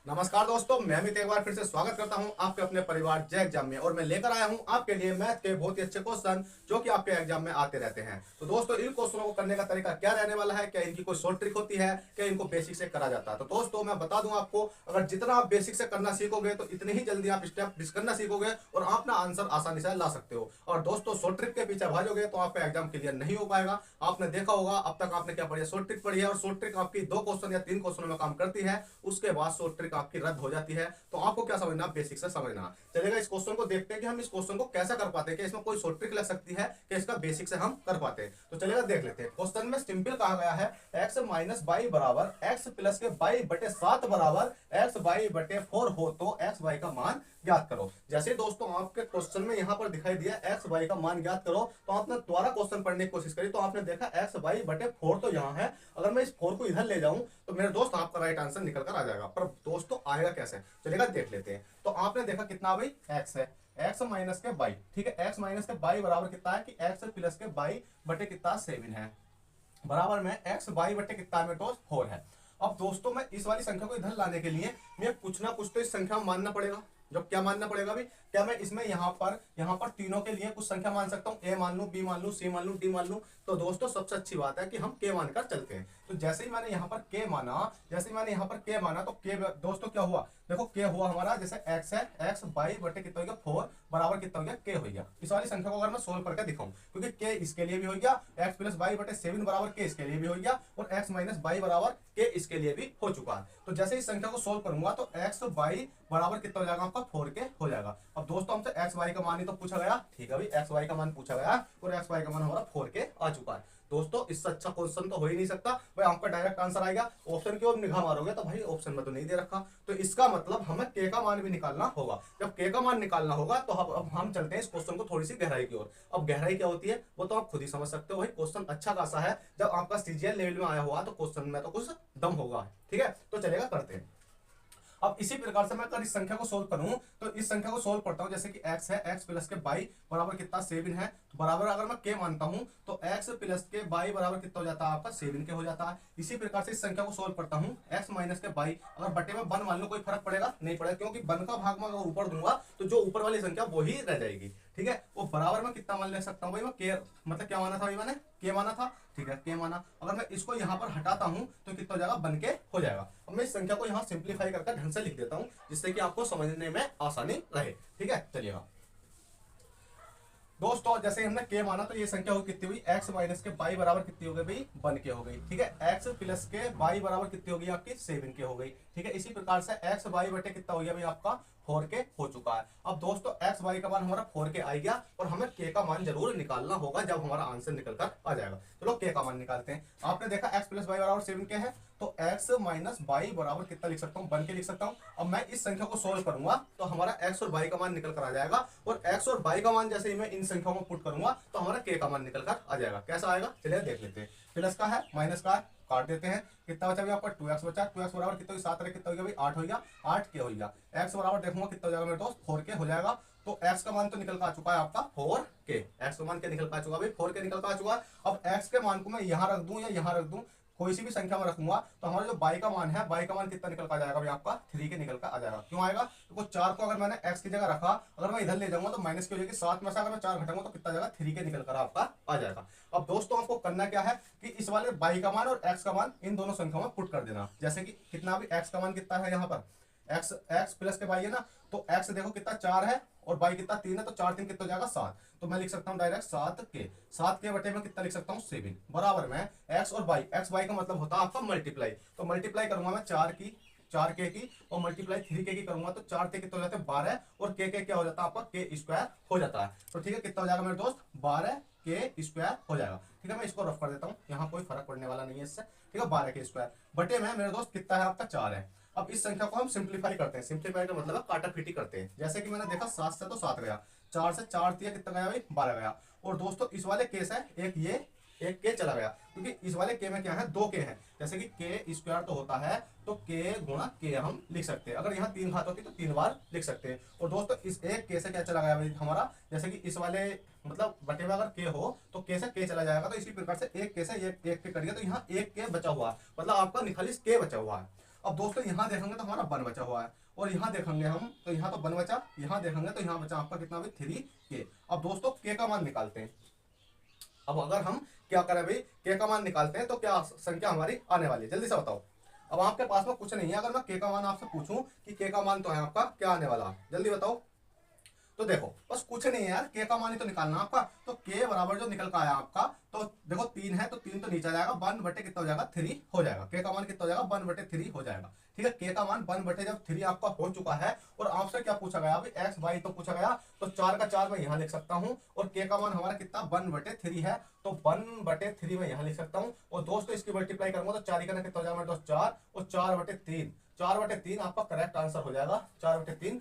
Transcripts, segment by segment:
नमस्कार दोस्तों, मैं अमित एक बार फिर से स्वागत करता हूं आपके अपने परिवार जय एग्जाम में। और मैं लेकर आया हूं आपके लिए मैथ के बहुत ही अच्छे क्वेश्चन जो कि आपके एग्जाम में आते रहते हैं। तो दोस्तों, इन क्वेश्चनों को करने का तरीका क्या रहने वाला है, क्या इनकी कोई शॉर्ट ट्रिक होती है, क्या इनको बेसिक से करा जाता है। तो दोस्तों मैं बता दूं आपको, अगर जितना आप बेसिक से करना सीखोगे तो इतनी ही जल्दी आप स्टेप मिस करना सीखोगे और आप अपना आंसर आसानी से ला सकते हो। और दोस्तों, शॉर्ट ट्रिक के पीछे भागोगे तो आपका एग्जाम क्लियर नहीं हो पाएगा। आपने देखा होगा अब तक आपने क्या पढ़ी है, शॉर्ट ट्रिक पढ़ी है और शॉर्ट ट्रिक आपकी 2 क्वेश्चन या 3 क्वेश्चनों में काम करती है, उसके बाद शॉर्ट ट्रिक आपकी रद्द हो जाती है। तो आपको क्या समझना, बेसिक से समझना चलेगा। इस क्वेश्चन को देखते हैं कि हम इस क्वेश्चन को कैसे कर पाते हैं, कि इसमें कोई शॉर्ट ट्रिक लग सकती है कि इसका बेसिक से हम कर पाते हैं। तो चलेगा देख लेते हैं। क्वेश्चन में सिंपल कहा गया है x माइनस बाई बराबर x प्लस के बाई बटे 7 बराबर x बाई बटे 4 हो तो x बाई का मान ज्ञात करो। जैसे दोस्तों आपके क्वेश्चन में यहाँ पर दिखाई दिया x बाई का मान ज्ञात करो, तो आपने दोबारा क्वेश्चन पढ़ने की कोशिश करी तो आपने देखा x बाई बटे 4 तो यहाँ है। अगर मैं इस 4 को इधर ले जाऊं तो मेरे दोस्त आपका राइट आंसर निकल कर आ जाएगा। पर दोस्तों आएगा कैसे, चलेगा देख लेते हैं। तो आपने देखा कितना भाई x है, x माइनस के बाई, ठीक है। x माइनस के बाई बराबर कितना है कि x प्लस के बाई बटे कितना 7 है, बराबर में x बाई बटे कितना में दोस्त 4 है। अब दोस्तों मैं इस वाली संख्या को इधर लाने के लिए मैं कुछ ना कुछ तो इस संख्या में मानना पड़ेगा। जब क्या मानना पड़ेगा भी, क्या मैं इसमें यहाँ पर तीनों के लिए कुछ संख्या मान सकता हूँ, ए मान लू, बी मान लू, सी मान लू, डी मान लू। तो दोस्तों सबसे अच्छी बात है कि हम के मानकर चलते हैं। तो जैसे ही मैंने यहाँ पर के माना, तो के दोस्तों क्या हुआ, देखो के हुआ हमारा, जैसे x है, x बाई बटे कितना हो गया 4 बराबर कितना हो गया के हो गया। इस वाली संख्या को अगर मैं सोल्व करके दिखाऊं, क्योंकि के इसके लिए भी हो गया, x प्लस बाई बटे 7 बराबर के इसके लिए भी हो गया और x माइनस बाई बराबर के इसके लिए भी हो चुका है। तो जैसे इस संख्या को सोल्व करूंगा तो x बाई बराबर कितना हो जाएगा आपका 4 के हो जाएगा। अब दोस्तों हमसे x y का मान ही तो पूछा गया, ठीक है भाई, x y का मान पूछा गया और x y का मान हमारा 4 के आ चुका है। दोस्तों इससे अच्छा क्वेश्चन तो हो ही नहीं सकता भाई, आपका डायरेक्ट आंसर आएगा। ऑप्शन की ओर निगाह मारोगे तो भाई ऑप्शन में तो नहीं दे रखा, तो इसका मतलब हमें के का मान भी निकालना होगा। जब के का मान निकालना होगा तो अब हम चलते हैं इस क्वेश्चन को थोड़ी सी गहराई की ओर। अब गहराई क्या होती है वो तो आप खुद ही समझ सकते हो भाई। क्वेश्चन अच्छा खासा है, जब आपका सीजीएल लेवल में आया हुआ तो क्वेश्चन में तो कुछ दम होगा, ठीक है। तो चलेगा करते हैं। अब इसी प्रकार से मैं अगर इस संख्या को सोल्व करूं तो इस संख्या को सोल्व करता हूं, जैसे कि x है, x प्लस के बाई बराबर कितना 7 है, तो बराबर अगर मैं k मानता हूं तो x प्लस के बाई बराबर कितना हो जाता है आपका 7 के हो जाता है। इसी प्रकार से इस संख्या को सोल्व करता हूं, x माइनस के बाई, अगर बटे में 1 मान लो कोई फर्क पड़ेगा नहीं पड़ेगा, क्योंकि 1 का भाग में अगर ऊपर दूंगा तो जो ऊपर वाली संख्या वो ही रह जाएगी, ठीक है। वो बराबर में कितना मान ले सकता हूँ भाई, मैं के मतलब क्या माना था भाई, मैंने के माना था, ठीक है, के माना। अगर मैं इसको यहाँ पर हटाता हूं तो कितना हो जाएगा, बन के हो जाएगा। अब मैं इस संख्या को यहाँ सिंप्लीफाई करके ढंग से लिख देता हूं जिससे कि आपको समझने में आसानी रहे, ठीक है। चलिएगा दोस्तों, जैसे हमने के माना तो ये संख्या हो कितनी हुई, x माइनस के बाई बराबर कितनी हो गई भाई, 1 के हो गई, ठीक है। x प्लस के बाई बराबर कितनी हो गई आपकी 7 के हो गई, ठीक है। इसी प्रकार से x बाई बटे कितना हो गया भाई आपका 4 के हो चुका है। अब दोस्तों x बाई का मान हमारा 4 के आ गया और हमें k का मान जरूर निकालना होगा जब हमारा आंसर निकल कर आ जाएगा। चलो k का मान निकालते हैं। आपने देखा x प्लस बाई बराबर 7 के है, तो x माइनस बाई बराबर कितना लिख सकता हूँ, 1 के लिख सकता हूँ। अब मैं इस संख्या को सोल्व करूंगा तो हमारा x और y का मान निकल कर आ जाएगा, और x और y का मान जैसे ही मैं इन संख्याओं को पुट करूंगा तो हमारा k का मान निकल कर आ जाएगा। कैसा आएगा चलिए देख लेते हैं। प्लस का है, माइनस का है, काट देते हैं। कितना बचा आपका 2x बचा, 2x बराबर कितना 7 रहे कितना हो गया भाई 8 हो गया, 8 के हो गया। x बराबर देखूंगा कितना हो जाएगा मेरे दोस्त 4 के हो जाएगा। तो x का मान तो निकल कर आ चुका है आपका 4 के, x का मान क्या निकल कर आ चुका भाई 4 के निकल कर आ चुका है। अब x के मान को मैं यहाँ रख दूं या यहाँ रख दूं, कोई सी भी संख्या में रखूंगा तो हमारा जो y का मान है, y का मान कितना निकल कर आ जाएगा भाई आपका 3 के निकल कर आ जाएगा। क्यों आएगा, तो 4 को अगर मैंने x की जगह रखा, अगर मैं इधर ले जाऊंगा तो माइनस की हो जाएगी, 7 में से अगर मैं 4 घटाऊंगा तो कितना जाएगा 3 के निकल कर आपका आ जाएगा। अब दोस्तों आपको करना क्या है कि इस वाले y का मान और x का मान इन दोनों संख्याओं में पुट कर देना। जैसे कि कितना भी x का मान कितना है, यहाँ पर x प्लस के y है ना, तो x देखो कितना 4 है और y कितना 3 है, तो 4 3 कितना हो जाएगा 7। तो मैं लिख सकता हूँ डायरेक्ट 7 के बटे में कितना लिख सकता हूँ 7 बराबर में x और y, x y का मतलब होता है आपका मल्टीप्लाई। तो मल्टीप्लाई करूंगा मैं 4 के की और मल्टीप्लाई 3 के की करूंगा तो 4 के कितना हो जाता है 12 और के क्या हो जाता है आपका के स्क्वायर हो जाता है। तो ठीक है, कितना हो जाएगा मेरे दोस्त 12 के स्क्वायर हो जाएगा, ठीक है। मैं इसको रफ कर देता हूँ, यहाँ कोई फर्क पड़ने वाला नहीं है इससे, ठीक है। 12 के स्क्वायर बटे में मेरे दोस्त कितना है आपका 4 है। अब इस संख्या को हम सिंप्लीफाई करते हैं, सिंप्लीफाई का मतलब है काटाफीटी करते हैं। जैसे कि मैंने देखा 7 से तो 7 गया, 4 से 4 दिया कितना गया भाई 12 गया। और दोस्तों इस वाले केस है एक के चला गया, क्योंकि इस वाले के में क्या है 2 के हैं, जैसे कि के स्क्वायर तो होता है तो के गुणा के हम लिख सकते हैं। अगर यहाँ 3 घात होती तो 3 बार लिख सकते हैं। और दोस्तों इस एक के से क्या चला गया भाई हमारा, जैसे कि इस वाले मतलब बटे में अगर के हो तो के से के चला जाएगा, तो इसी प्रकार से एक के से एक के करिए तो यहाँ एक के बचा हुआ है, मतलब आपका खाली के बचा हुआ है। अब दोस्तों यहाँ देखेंगे तो हमारा 1 बचा हुआ है, और यहाँ देखेंगे हम तो यहाँ तो 1 बचा, यहाँ देखेंगे तो यहाँ बचा आपका कितना भाई 3k। अब दोस्तों k का मान निकालते हैं। अब अगर हम क्या करें भाई, k का मान निकालते हैं तो क्या संख्या हमारी आने वाली है, जल्दी से बताओ। अब आपके पास में कुछ नहीं है, अगर मैं k का मान आपसे पूछूं कि k का मान तो है आपका, क्या आने वाला है, जल्दी बताओ। तो देखो बस कुछ नहीं है यार, k का मान ही तो निकालना आपका। तो k बराबर जो निकल का आया आपका, तो देखो 3 है तो 3 तो नीचे आ जाएगा, 1 बटे कितना हो जाएगा 3 हो जाएगा। k का मान कितना हो जाएगा 1 बटे 3 हो जाएगा। ठीक है, k का मान 1 बटे जब 3 आपका हो चुका है, और आपसे क्या पूछा गया अभी, x y तो पूछा गया, तो 4 का 4 मैं यहाँ लिख सकता हूँ, और k का मान हमारा कितना 1 बटे 3 है, तो 1 बटे 3 मैं यहाँ लिख सकता हूँ। और दोस्तों इसकी मल्टीप्लाई करूंगा तो 4 का कितना हो जाएगा मेरे दोस्त 4, और 4 बटे 3, 4 बटे 3 आपका करेक्ट आंसर हो जाएगा, 4 बटे 3,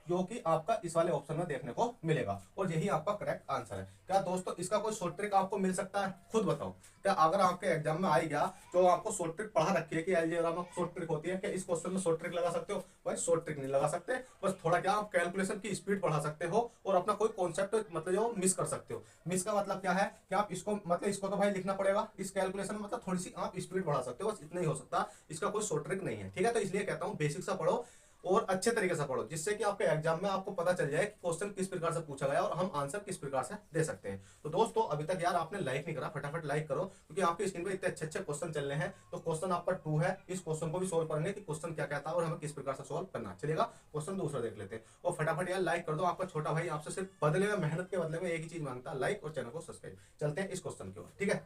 जो कि आपका इस वाले ऑप्शन में देखने को मिलेगा, और यही आपका करेक्ट आंसर है। क्या दोस्तों इसका कोई शॉर्ट ट्रिक आपको मिल सकता है, खुद बताओ। क्या अगर आपके एग्जाम में आई गया तो आपको शॉर्ट ट्रिक पढ़ा रखी है कि अलजेब्रा में शॉर्ट ट्रिक होती है, क्या इस क्वेश्चन में शॉर्ट ट्रिक लगा सकते हो? भाई शॉर्ट ट्रिक नहीं लगा सकते, बस थोड़ा क्या आप कैलकुलेशन की स्पीड बढ़ा सकते हो, और अपना कोई कॉन्सेप्ट मतलब जो मिस कर सकते हो। मिस का मतलब क्या है कि आप इसको मतलब इसको तो भाई लिखना पड़ेगा, इस कैलकुलेशन में मतलब थोड़ी सी आप स्पीड बढ़ा सकते हो, बस इतना ही हो सकता है, इसका कोई शॉर्ट ट्रिक नहीं है। ठीक है, तो इसलिए कहता हूँ बेसिक सा पढ़ो और अच्छे तरीके से पढ़ो, जिससे कि आपके एग्जाम में आपको पता चल जाए कि क्वेश्चन किस प्रकार से पूछा गया और हम आंसर किस प्रकार से दे सकते हैं। तो दोस्तों अभी तक यार आपने लाइक नहीं करा, फटाफट लाइक करो, क्योंकि आपकी स्क्रीन पे इतने अच्छे अच्छे क्वेश्चन चल रहे हैं। तो क्वेश्चन आपका 2 है, इस क्वेश्चन को भी सोल्व करेंगे कि क्वेश्चन क्या कहता है और हमें किस प्रकार से सोल्व करना चलेगा। क्वेश्चन दूसरा देख लेते हैं, और फटाफट यार लाइक कर दो। आपका छोटा भाई आपसे सिर्फ बदले में, मेहनत के बदले में एक ही चीज मांगता है, लाइक और चैनल को सब्सक्राइब। चलते हैं इस क्वेश्चन की ओर। ठीक है,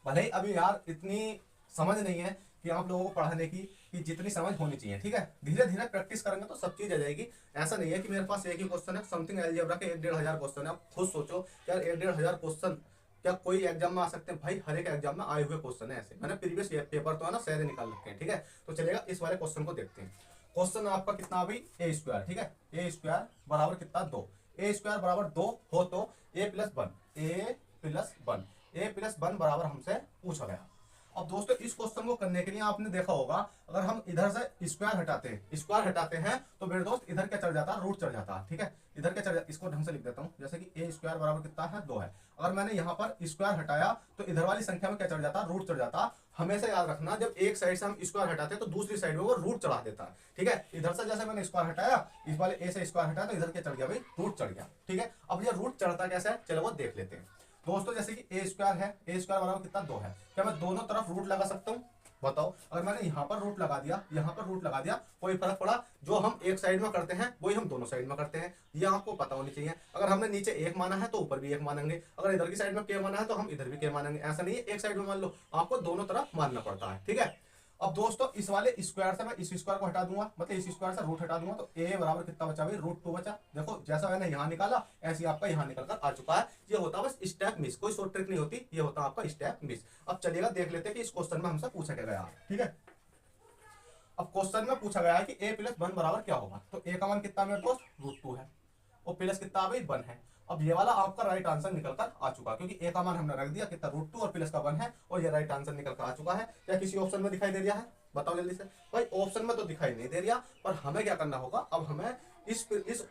भले ही अभी यार इतनी समझ नहीं है कि आप लोगों को पढ़ाने की कि जितनी समझ होनी चाहिए। ठीक है, धीरे धीरे प्रैक्टिस करेंगे तो सब चीज आ जाएगी। ऐसा नहीं है कि मेरे पास एक ही क्वेश्चन है, समथिंग अलजेब्रा के 1-1.5 क्वेश्चन है। आप खुद सोचो यार 1-1.5 क्वेश्चन क्या कोई एग्जाम में आ सकते हैं? भाई हर एक एग्जाम में आए हुए क्वेश्चन है ऐसे, मैंने प्रीवियस पेपर तो है ना सारे निकाल रखे हैं। ठीक है, तो चलेगा इस वाले क्वेश्चन को देखते हैं। क्वेश्चन आपका कितना अभी ए स्क्वायर, ठीक है, ए स्क्वायर बराबर कितना 2, ए स्क्वायर बराबर 2 हो तो ए प्लस 1 बराबर हमसे पूछा गया। अब दोस्तों इस क्वेश्चन को करने के लिए आपने देखा होगा, अगर हम इधर से स्क्वायर हटाते हैं तो मेरे दोस्त इधर क्या चढ़ जाता है, रूट चढ़ जाता है। ठीक है, इधर क्या चढ़ जाता है, इसको ढंग से लिख देता हूँ, जैसे कि ए स्क्वायर बराबर कितना है 2 है। अगर मैंने यहाँ पर स्क्वायर हटाया तो इधर वाली संख्या में क्या चढ़ जाता है, रूट चढ़ जाता है। हमेशा याद रखना, जब एक साइड से हम स्क्वायर हटाते हैं तो दूसरी साइड में वो रूट चढ़ा देता है। ठीक है, इधर से जैसे मैंने स्क्वायर हटाया, इस वाले ए से स्क्वायर हटाया तो इधर क्या चढ़ गया भाई, रूट चढ़ गया। ठीक है, अब ये रूट चढ़ता कैसे है, चलो वो देख लेते हैं। दोस्तों जैसे कि ए स्क्वायर है, ए स्क्वायर बराबर कितना 2 है, क्या मैं दोनों तरफ रूट लगा सकता हूँ? बताओ, अगर मैंने यहाँ पर रूट लगा दिया, यहाँ पर रूट लगा दिया, कोई फर्क पड़ा? जो हम एक साइड में करते हैं वही हम दोनों साइड में करते हैं, ये आपको पता होनी चाहिए। अगर हमने नीचे 1 माना है तो ऊपर भी 1 मानेंगे, अगर इधर की साइड में k माना है तो हम इधर भी k मानेंगे। ऐसा नहीं है एक साइड में मान लो, आपको दोनों तरफ मानना पड़ता है। ठीक है, अब दोस्तों इस वाले स्क्वायर से मैं इस स्क्वायर को हटा दूंगा, मतलब इस स्क्वायर से रूट हटा दूंगा, तो a बराबर कितना बचा भाई, √2 बचा। देखो जैसा मैंने यहाँ निकाला ऐसे ही आपका यहाँ निकल कर आ चुका है। ये होता है बस स्टेप मिस, कोई शॉर्ट ट्रिक नहीं होती, ये होता है आपका स्टेप मिस। अब चलिएगा देख लेते हैं कि इस क्वेश्चन में हमसे पूछा क्या गया। ठीक है, अब क्वेश्चन में पूछा गया है कि a + 1 बराबर क्या होगा, तो a का मान कितना मेरे दोस्त √2 है, और प्लस कितना भाई 1 है। अब ये वाला आपका राइट आंसर निकल कर आ चुका, क्योंकि a का मान हमने रख दिया कितना √2 और प्लस का 1 है, और ये राइट आंसर निकल कर आ चुका है। क्या किसी ऑप्शन में दिखाई दे रहा है, बताओ जल्दी से। भाई ऑप्शन में तो दिखाई नहीं दे रहा, पर हमें क्या करना होगा, अब हमें इस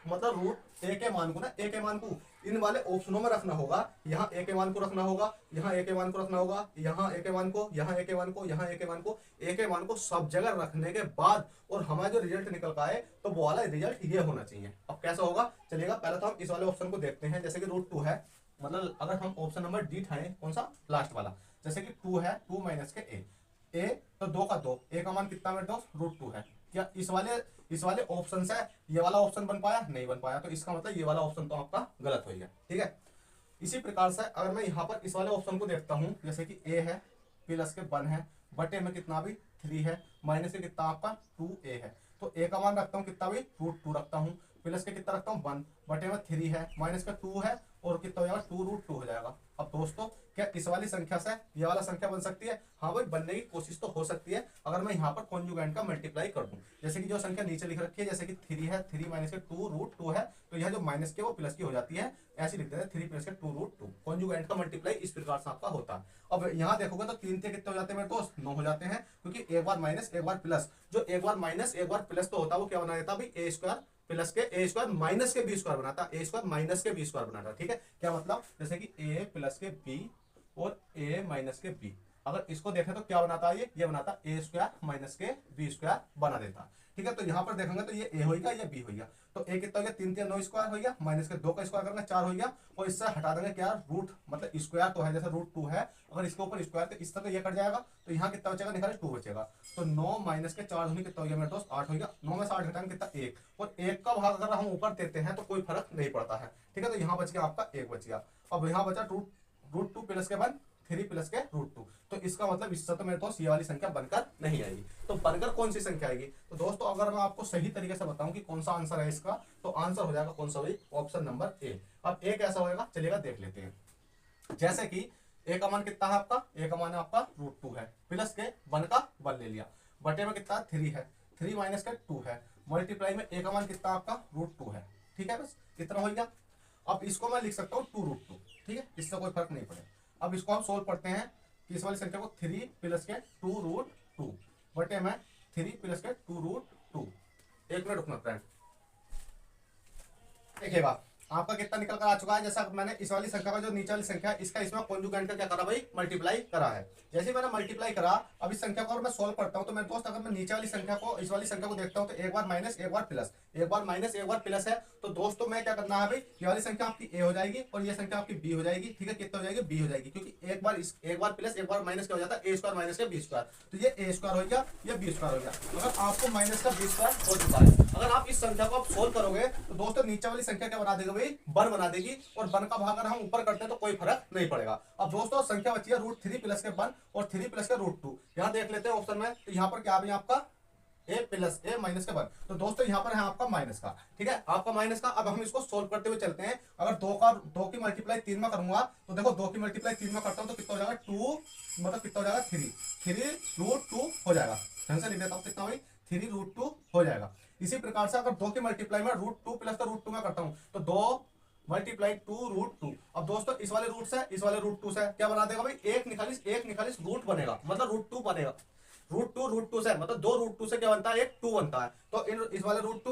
मतलब रूट a के मान को ना, a के मान को इन वाले ऑप्शनों में रखना होगा। यहाँ a के मान को रखना होगा, यहाँ a के मान को रखना होगा, यहाँ a के मान को, यहाँ a के मान को, यहाँ a के मान को, a के मान को सब जगह रखने के बाद और हमारा जो रिजल्ट निकल का आए तो वो वाला रिजल्ट ये होना चाहिए। अब कैसा होगा चलिएगा, पहले तो हम इस वाले ऑप्शन को देखते हैं। जैसे कि √2 है, मतलब अगर हम ऑप्शन नंबर डी ठाए, कौन सा लास्ट वाला, जैसे कि 2 है, 2 माइनस के a तो 2 का 2, a का मान कितना मेरे दोस्त √2 है। क्या इस वाले ऑप्शन से ये वाला ऑप्शन बन पाया? नहीं बन पाया, तो इसका मतलब ये वाला ऑप्शन तो आपका गलत हो गया। ठीक है, इसी प्रकार से अगर मैं यहाँ पर इस वाले ऑप्शन को देखता हूँ, जैसे कि a है, प्लस के 1 है, बटे में कितना भी 3 है, माइनस के कितना आपका 2a है, तो a का मान रखता हूँ कितना भी √2 रखता हूँ, प्लस के कितना रखता हूँ 1, बटे में 3 है, माइनस का 2 है, और कितना हो जाएगा 2√2 हो जाएगा। अब दोस्तों क्या इस वाली संख्या से ये वाला संख्या बन सकती है? हाँ भाई बनने की कोशिश तो हो सकती है, अगर मैं यहाँ पर कॉन्जुगेंट का मल्टीप्लाई कर दूं। जैसे कि जो संख्या नीचे लिख रखी है, जैसे कि 3 है, 3 माइनस के 2√2 है, तो यह जो माइनस की वो प्लस की हो जाती है, ऐसे लिख देते हैं 3 प्लस के 2√2। कॉन्जुगेंट का मल्टीप्लाई इस प्रकार से आपका होता है। अब यहाँ देखोगे तो 3 से कितने हो जाते हैं मेरे दोस्त, 9 हो जाते हैं, क्योंकि एक बार माइनस एक बार प्लस, जो एक बार माइनस एक बार प्लस तो होता है वो क्या बना देता है भाई, a स्क्वायर प्लस के a स्क्वायर माइनस के b स्क्वायर बनाता, a स्क्वायर माइनस के b स्क्वायर बनाता। ठीक है, क्या मतलब, जैसे कि a प्लस के b और a माइनस के b, अगर इसको देखें तो क्या बनाता है, ये बनाता ए स्क्वायर माइनस के बी स्क्वायर बना देता। ठीक है, तो यहाँ पर देखेंगे तो ये ए होगा, ये बी होगा, तो ए कितना हो गया 3 3 9 स्क्वायर हो गया, माइनस के 2 का स्क्वायर करेंगे 4 हो गया, और इससे हटा देंगे क्या रूट, मतलब स्क्वायर तो है जैसे रूट 2 है, अगर इसके ऊपर स्क्वायर तो इस तरह ये कट जाएगा, तो यहाँ कितना बचेगा निकाले 2 बचेगा, तो 9 माइनस के 4 होने कितना हो गया मेरे दोस्त 8 हो गया, 9 में से 8 घटाएंगे कितना 1, और 1 का भाग अगर हम ऊपर देते हैं तो कोई फर्क नहीं पड़ता है। ठीक है, तो यहाँ बच गया आपका 1 बच गया। अब यहाँ बचा रूट 2 प्लस के 1 3 प्लस के रूट 2, तो इसका मतलब इससे तो मेरे दोस्त ये वाली संख्या बनकर नहीं आएगी। तो बनकर कौन सी संख्या आएगी, तो दोस्तों अगर मैं आपको सही तरीके से बताऊं कि कौन सा आंसर है इसका, तो आंसर हो जाएगा कौन सा भाई, ऑप्शन नंबर ए। अब ए कैसा होगा चलिएगा देख लेते हैं। जैसे कि ए का मान कितना है आपका, ए का मान है आपका रूट 2 है, प्लस के 1 का 1 ले लिया, बटे में कितना 3 है, 3 माइनस का 2 है, मल्टीप्लाई में ए का मान कितना आपका रूट 2 है। ठीक है, बस इतना हो गया। अब इसको मैं लिख सकता हूँ 2 रूट 2, ठीक है, इससे कोई फर्क नहीं पड़ेगा। अब इसको हम सोल्व करते हैं कि इस वाली संख्या को 3 प्लस के 2 रूट 2 बटे में 3 प्लस के 2 रूट 2। एक मिनट रुकना फ्रेंड, देखिएगा आपका कितना निकल कर आ चुका है। जैसा मैंने इस वाली संख्या का जो नीचे वाली संख्या है इसका इसमें कॉन्जुगेंट का क्या करा भाई, मल्टीप्लाई करा है। जैसे मैंने मल्टीप्लाई करा, अब इस संख्या को अगर मैं सोल्व करता हूं तो मेरे दोस्त अगर मैं नीचे वाली संख्या को इस वाली संख्या को देखता हूं तो एक बार माइनस एक बार प्लस, एक बार माइनस एक बार प्लस है, तो दोस्तों मैं क्या करना है भाई, ये वाली संख्या आपकी ए हो जाएगी और ये संख्या आपकी बी हो जाएगी। ठीक है, कितना हो जाएगी बी हो जाएगी, क्योंकि एक बार प्लस एक बार माइनस क्या हो जाता है ए स्क्वायर माइनस का बी स्क्वायर, तो ये ए स्क्वायर हो गया, ये बी स्क्वायर हो गया। अगर आपको माइनस का बी स्क्वायर हो चुका है, अगर आप इस संख्या को आप सोल्व करोगे तो दोस्तों नीचे वाली संख्या क्या बना देगा भाई, वन बना देगी, और 1 का भाग अगर हम ऊपर करते हैं तो कोई फर्क नहीं पड़ेगा। अब दोस्तों संख्या बची है रूट 3 प्लस के 1 और 3 प्लस के रूट 2। यहाँ देख लेते हैं ऑप्शन में, तो यहाँ पर क्या है आपका ए प्लस ए माइनस के 1, तो दोस्तों यहाँ पर है आपका माइनस का। ठीक है, आपका माइनस का। अब हम इसको सोल्व करते हुए चलते हैं। अगर 2 की मल्टीप्लाई 3 में करूंगा तो देखो 2 की मल्टीप्लाई 3 में करता हूँ तो कितना हो जाएगा 2, मतलब कितना हो जाएगा 3 रूट 2 हो जाएगा। ढंग से लिख देता हूँ, कितना भाई 3 रूट 2 हो जाएगा। इसी प्रकार से अगर 2 की मल्टीप्लाई में रूट 2 प्लस का रूट 2 में करता हूँ तो 2 मल्टीप्लाई 2 रूट 2। अब दोस्तों इस वाले रूट से इस वाले रूट 2 से क्या बना देगा भाई, एक निकालिस रूट बनेगा, मतलब रूट 2 बनेगा। रूट 2 से मतलब 2 रूट 2 से क्या बनता है, एक 2 बनता है, तो इस वाले रूट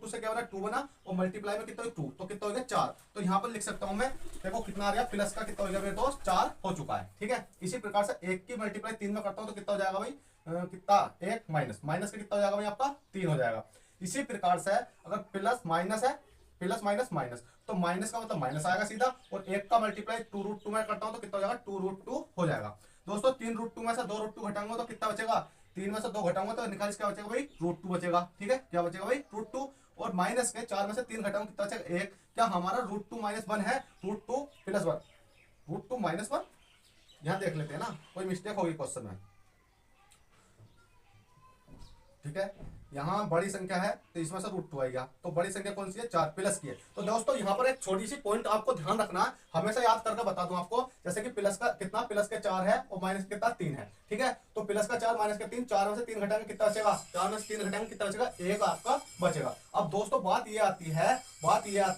2 से क्या बना 2 बना, और मल्टीप्लाई में कितना 2, तो कितना हो गया 4। तो यहाँ पर लिख सकता हूँ मैं, देखो कितना आ गया, प्लस का कितना हो गया मेरे दोस्त 4 हो चुका है। ठीक है, इसी प्रकार से 1 की मल्टीप्लाई 3 में करता हूँ तो कितना हो जाएगा भाई, कितना 1 माइनस का कितना हो जाएगा भाई आपका 3 हो जाएगा। इसी प्रकार से अगर प्लस माइनस है, प्लस माइनस माइनस, तो माइनस का मतलब माइनस आएगा सीधा, और 1 का मल्टीप्लाई 2 रूट 2 में करता हूं तो कितना हो जाएगा 2 रूट 2 हो जाएगा। दोस्तों 3 रूट 2 में से 2 रूट 2 घटाऊंगा तो कितना बचेगा, 3 में से 2 घटाऊंगा तो निकालिस क्या बचेगा भाई रूट 2 बचेगा। ठीक है, क्या बचेगा भाई रूट 2, और माइनस के 4 में से 3 घटाऊंगा कितना बचेगा 1। क्या हमारा रूट 2 माइनस 1 है, रूट 2 प्लस 1, रूट 2 माइनस 1। यहाँ देख लेते हैं ना, कोई मिस्टेक होगी क्वेश्चन में। ठीक है, यहाँ बड़ी संख्या है तो इसमें से रूट 2 आएगा, तो बड़ी संख्या कौन सी है 4 प्लस की है। तो दोस्तों यहाँ पर एक छोटी सी पॉइंट आपको ध्यान रखना है, हमेशा याद करके बता दूं आपको, जैसे कि प्लस का कितना, प्लस के 4 है और माइनस कितना 3 है। ठीक है, तो प्लस का 4 माइनस का 3, 4 में से 3 घटाएंगे कितना बचेगा, 4 में से 3 घटाएंगे कितना बचेगा 1 आपका बचेगा। अब दोस्तों बात ये आती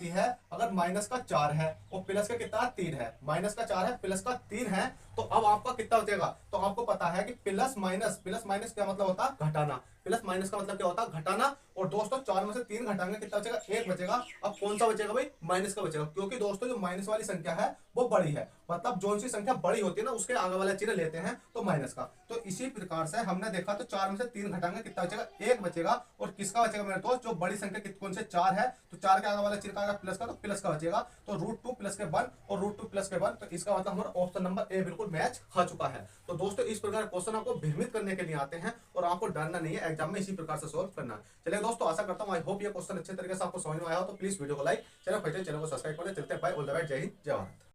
है अगर माइनस का 4 है और प्लस का कितना 3 है, माइनस का 4 है प्लस का 3 है, तो अब आपका कितना बचेगा, तो आपको पता है कि प्लस माइनस क्या मतलब होता है घटाना, प्लस माइनस का मतलब क्या होता है घटाना। और दोस्तों 4 में से 3 घटाएंगे कितना बचेगा 1 बचेगा। अब कौन सा बचेगा भाई, माइनस का बचेगा, क्योंकि दोस्तों जो माइनस वाली संख्या है वो बड़ी है, मतलब जो सी संख्या बड़ी होती है ना उसके आगे वाला चिन्ह लेते हैं तो माइनस का। तो इसी प्रकार से हमने देखा तो 4 में से 3 घटाएंगे कितना बचेगा 1 बचेगा, और किसका बचेगा मेरे दोस्त, जो बड़ी संख्या कौन से 4 है, तो 4 के आगे वाला चिन्ह का प्लस का, तो प्लस का बचेगा, तो रूट 2 प्लस के 1 और रूट 2 प्लस के 1, तो इसका मतलब हमारा ऑप्शन नंबर ए बिल्कुल मैच खा चुका है। तो दोस्तों इस प्रकार क्वेश्चन आपको भ्रमित करने के लिए आते हैं और आपको डरना नहीं है, एग्जाम में इसी प्रकार से सोल्व करना है। चलिए दोस्तों, आशा करता हूं आई होप ये क्वेश्चन अच्छे तरीके से आपको समझ में आया हो, तो प्लीज वीडियो को लाइक, चैनल को सब्सक्राइब करें। चलते हैं, बाय, ऑल द बेस्ट, जय हिंद, जय भारत।